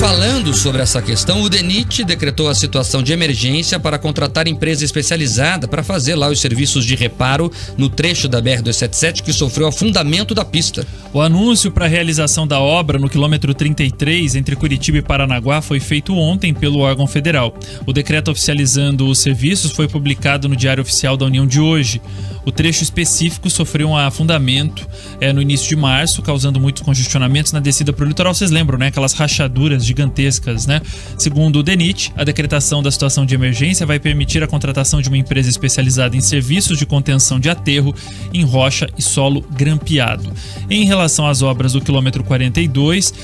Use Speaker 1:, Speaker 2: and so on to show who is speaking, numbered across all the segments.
Speaker 1: Falando sobre essa questão, o DENIT decretou a situação de emergência para contratar empresa especializada para fazer lá os serviços de reparo no trecho da BR-277 que sofreu afundamento da pista.
Speaker 2: O anúncio para a realização da obra no quilômetro 33 entre Curitiba e Paranaguá foi feito ontem pelo órgão federal. O decreto oficializando os serviços foi publicado no Diário Oficial da União de hoje. O trecho específico sofreu um afundamento no início de março, causando muitos congestionamentos na descida para o litoral. Vocês lembram, né? Aquelas rachaduras gigantescas, né? Segundo o DENIT, a decretação da situação de emergência vai permitir a contratação de uma empresa especializada em serviços de contenção de aterro em rocha e solo grampeado. Em relação às obras do quilômetro 42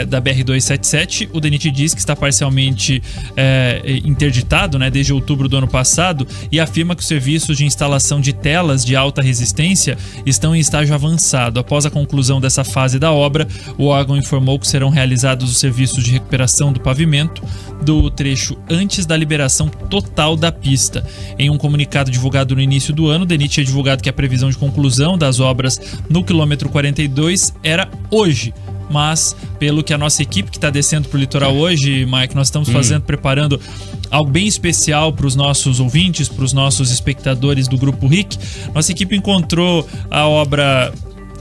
Speaker 2: da BR-277, o DENIT diz que está parcialmente interditado, né, desde outubro do ano passado, e afirma que os serviços de instalação de telas de alta resistência estão em estágio avançado. Após a conclusão dessa fase da obra, o órgão informou que serão realizados os serviços de recuperação do pavimento do trecho antes da liberação total da pista. Em um comunicado divulgado no início do ano, o DENIT tinha divulgado que a previsão de conclusão das obras no quilômetro 42 era hoje. Mas, pelo que a nossa equipe que está descendo para o litoral hoje, Mike, nós estamos preparando algo bem especial para os nossos ouvintes, para os nossos espectadores do Grupo RIC. Nossa equipe encontrou a obra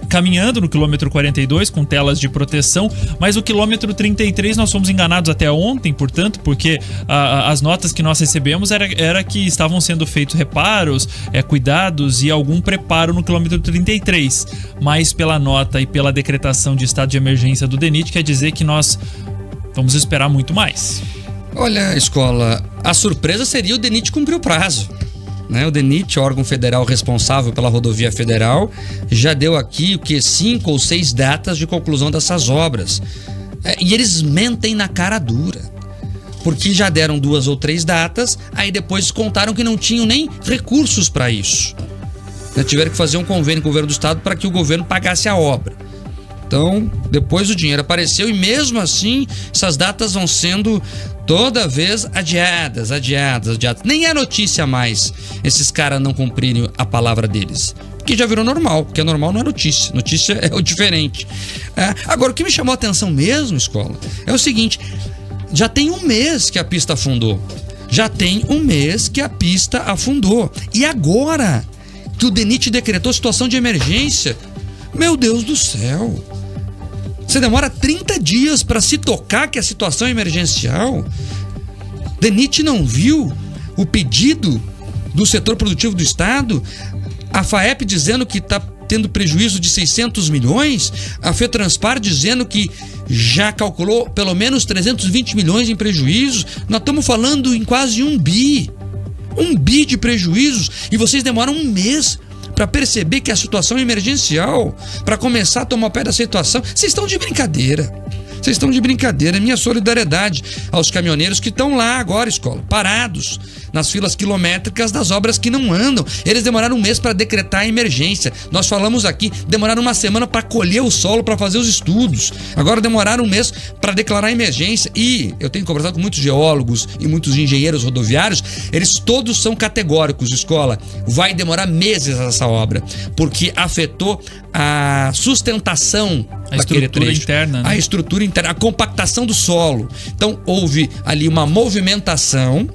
Speaker 2: caminhando no quilômetro 42 com telas de proteção, mas o quilômetro 33 nós fomos enganados até ontem, portanto, porque as notas que nós recebemos era que estavam sendo feitos reparos, cuidados e algum preparo no quilômetro 33, mas pela nota e pela decretação de estado de emergência do DENIT quer dizer que nós vamos esperar muito mais.
Speaker 1: Olha, Escola, a surpresa seria o DENIT cumprir o prazo. O DENIT, órgão federal responsável pela rodovia federal, já deu aqui 5 ou 6 datas de conclusão dessas obras. E eles mentem na cara dura, porque já deram 2 ou 3 datas, aí depois contaram que não tinham nem recursos para isso. Tiveram que fazer um convênio com o governo do estado para que o governo pagasse a obra. Então, depois o dinheiro apareceu e mesmo assim essas datas vão sendo toda vez adiadas. Nem é notícia mais esses caras não cumprirem a palavra deles. Porque já virou normal, porque normal não é notícia. Notícia é o diferente. Agora, o que me chamou a atenção mesmo, Escola, é o seguinte: já tem 1 mês que a pista afundou. E agora que o DENIT decretou situação de emergência, meu Deus do céu, você demora 30 dias para se tocar que a situação é emergencial? DENIT não viu o pedido do setor produtivo do estado? A FAEP dizendo que está tendo prejuízo de 600 milhões? A FETranspar dizendo que já calculou pelo menos 320 milhões em prejuízos? Nós estamos falando em quase 1 bi. 1 bi de prejuízos, e vocês demoram 1 mês para perceber que a situação é emergencial, para começar a tomar pé da situação. Vocês estão de brincadeira. Minha solidariedade aos caminhoneiros que estão lá agora, Escola, parados nas filas quilométricas das obras que não andam. Eles demoraram 1 mês para decretar a emergência. Nós falamos aqui, demoraram 1 semana para colher o solo, para fazer os estudos. Agora demoraram 1 mês para declarar a emergência. E eu tenho conversado com muitos geólogos e muitos engenheiros rodoviários, eles todos são categóricos, Escola. Vai demorar meses essa obra, porque afetou a sustentação daquele trecho,
Speaker 2: interna, né?
Speaker 1: A estrutura interna, a compactação do solo. Então houve ali uma movimentação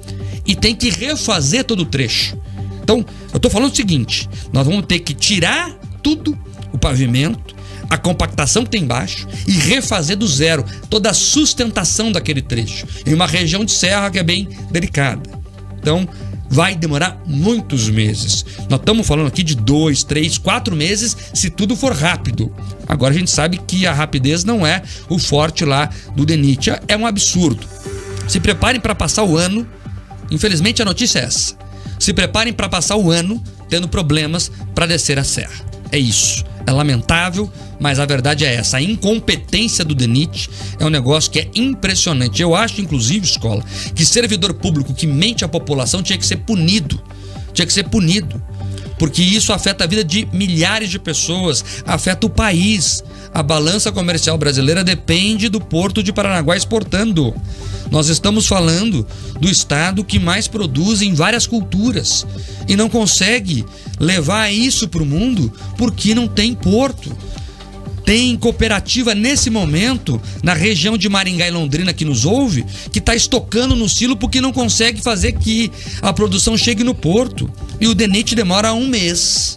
Speaker 1: e tem que refazer todo o trecho. Então eu estou falando o seguinte: nós vamos ter que tirar tudo, o pavimento, a compactação que tem embaixo, e refazer do zero toda a sustentação daquele trecho, em uma região de serra que é bem delicada. Então vai demorar muitos meses. Nós estamos falando aqui de 2, 3, 4 meses se tudo for rápido. Agora a gente sabe que a rapidez não é o forte lá do DENIT. É um absurdo. Se preparem para passar o ano. Infelizmente a notícia é essa. Se preparem para passar o ano tendo problemas para descer a serra. É isso. É lamentável, mas a verdade é essa. A incompetência do DENIT é um negócio que é impressionante. Eu acho, inclusive, Escola, que servidor público que mente à população tinha que ser punido. Porque isso afeta a vida de milhares de pessoas, afeta o país. A balança comercial brasileira depende do Porto de Paranaguá exportando. Nós estamos falando do estado que mais produz em várias culturas e não consegue levar isso para o mundo porque não tem porto. Tem cooperativa nesse momento, na região de Maringá e Londrina que nos ouve, que está estocando no silo porque não consegue fazer que a produção chegue no porto. E o DENIT demora um mês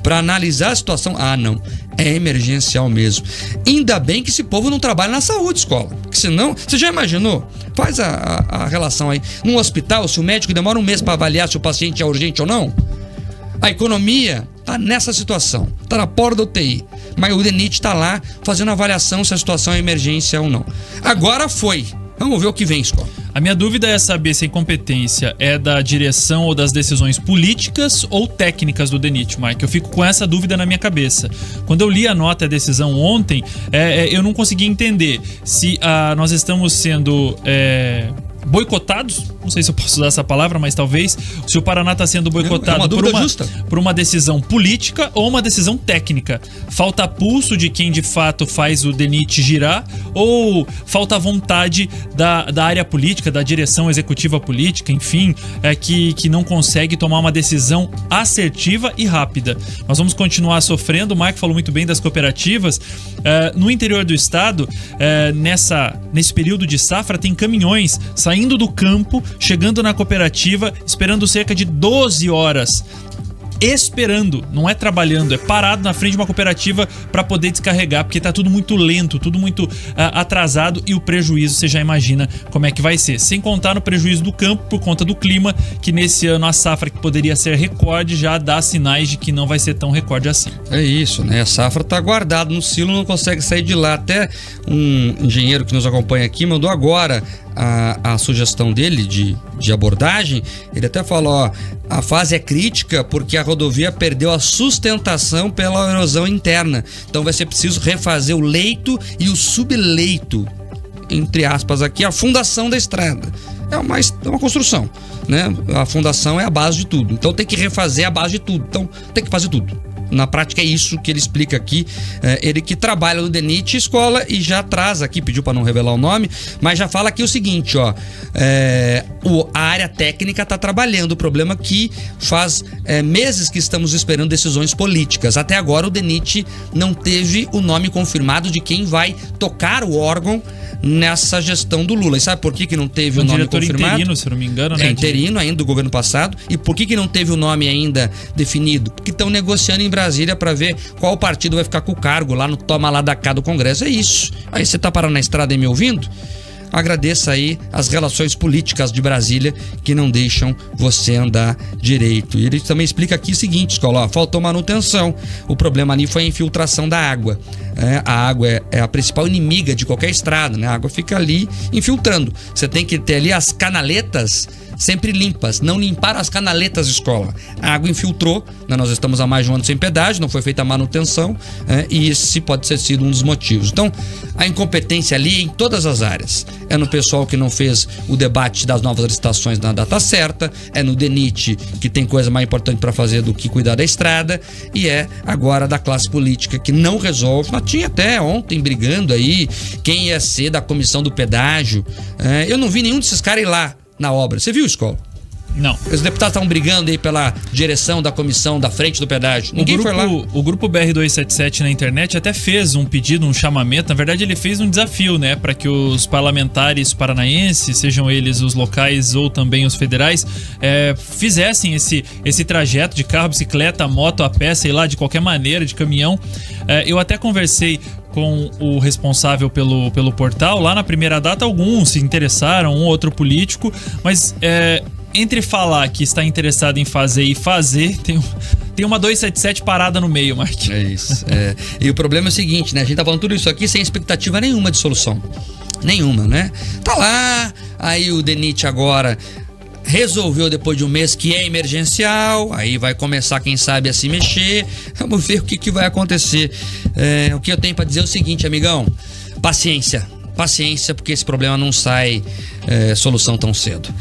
Speaker 1: para analisar a situação. Ah, não, é emergencial mesmo. Ainda bem que esse povo não trabalha na saúde, escola. Porque senão, você já imaginou? Faz a relação aí. Num hospital, se o médico demora um mês para avaliar se o paciente é urgente ou não, a economia tá nessa situação, tá na porta da UTI, mas o DENIT tá lá fazendo a avaliação se a situação é emergência ou não. Agora foi. Vamos ver o que vem, escola.
Speaker 2: A minha dúvida é saber se a incompetência é da direção ou das decisões políticas ou técnicas do DENIT, Mike. Eu fico com essa dúvida na minha cabeça. Quando eu li a nota e a decisão ontem, eu não consegui entender se nós estamos sendo boicotados, não sei se eu posso usar essa palavra, mas talvez, se o Paraná está sendo boicotado por uma decisão política ou uma decisão técnica. Falta pulso de quem de fato faz o DENIT girar, ou falta vontade da área política, da direção executiva política, enfim, que não consegue tomar uma decisão assertiva e rápida. Nós vamos continuar sofrendo. O Mike falou muito bem das cooperativas. No interior do estado, nesse período de safra, tem caminhões saindo do campo, chegando na cooperativa, esperando cerca de 12 horas. Esperando, não é trabalhando, é parado na frente de uma cooperativa para poder descarregar, porque tá tudo muito lento, tudo muito atrasado, e o prejuízo você já imagina como é que vai ser. Sem contar no prejuízo do campo por conta do clima, que nesse ano a safra, que poderia ser recorde, já dá sinais de que não vai ser tão recorde assim.
Speaker 1: É isso, né? A safra tá guardada no silo, não consegue sair de lá. Até um engenheiro que nos acompanha aqui mandou agora a sugestão dele de abordagem. Ele até falou, ó, a fase é crítica porque a rodovia perdeu a sustentação pela erosão interna, então vai ser preciso refazer o leito e o subleito, entre aspas aqui, a fundação da estrada. É uma construção, né? A fundação é a base de tudo, então tem que refazer a base de tudo, então tem que fazer tudo. Na prática é isso que ele explica aqui, ele que trabalha no DENIT escola e já traz aqui, pediu para não revelar o nome, mas já fala aqui o seguinte, ó, a área técnica está trabalhando, o problema é que faz meses que estamos esperando decisões políticas. Até agora o DENIT não teve o nome confirmado de quem vai tocar o órgão nessa gestão do Lula. E sabe por que não teve o nome confirmado?
Speaker 2: Interino, se eu não me engano, né?
Speaker 1: Interino ainda do governo passado. E por que não teve o nome ainda definido? Porque estão negociando em Brasília para ver qual partido vai ficar com o cargo lá no toma lá da cá do Congresso. É isso. Aí você tá parando na estrada e me ouvindo? Agradeça aí as relações políticas de Brasília que não deixam você andar direito. E ele também explica aqui o seguinte, escola, ó, faltou manutenção. O problema ali foi a infiltração da água. A água é a principal inimiga de qualquer estrada, né? A água fica ali infiltrando. Você tem que ter ali as canaletas sempre limpas, não limpar as canaletas de escola. A água infiltrou, né? Nós estamos há mais de um ano sem pedágio, não foi feita a manutenção, e esse pode ter sido um dos motivos. Então, a incompetência ali em todas as áreas. É no pessoal que não fez o debate das novas licitações na data certa, é no DENIT, que tem coisa mais importante para fazer do que cuidar da estrada, e é agora da classe política que não resolve. Nós tinha até ontem brigando aí quem ia ser da comissão do pedágio. Eu não vi nenhum desses caras ir lá na obra. Você viu, escola?
Speaker 2: Não.
Speaker 1: Os deputados estavam brigando aí pela direção da comissão da frente do pedágio. Ninguém foi lá.
Speaker 2: O grupo BR-277 na internet até fez um pedido, um chamamento. Na verdade, ele fez um desafio, né? Para que os parlamentares paranaenses, sejam eles os locais ou também os federais, fizessem esse trajeto de carro, bicicleta, moto, a pé, sei lá, de qualquer maneira, de caminhão. Eu até conversei com o responsável pelo portal. Lá na primeira data, alguns se interessaram, um ou outro político, mas entre falar que está interessado em fazer e fazer, tem uma 277 parada no meio, Mark.
Speaker 1: É isso. E o problema é o seguinte, né? A gente tá falando tudo isso aqui sem expectativa nenhuma de solução. Nenhuma, né? Tá lá, aí o DENIT agora resolveu depois de um mês que é emergencial, aí vai começar, quem sabe, a se mexer. Vamos ver o que vai acontecer. O que eu tenho para dizer é o seguinte, amigão, paciência, porque esse problema não sai solução tão cedo.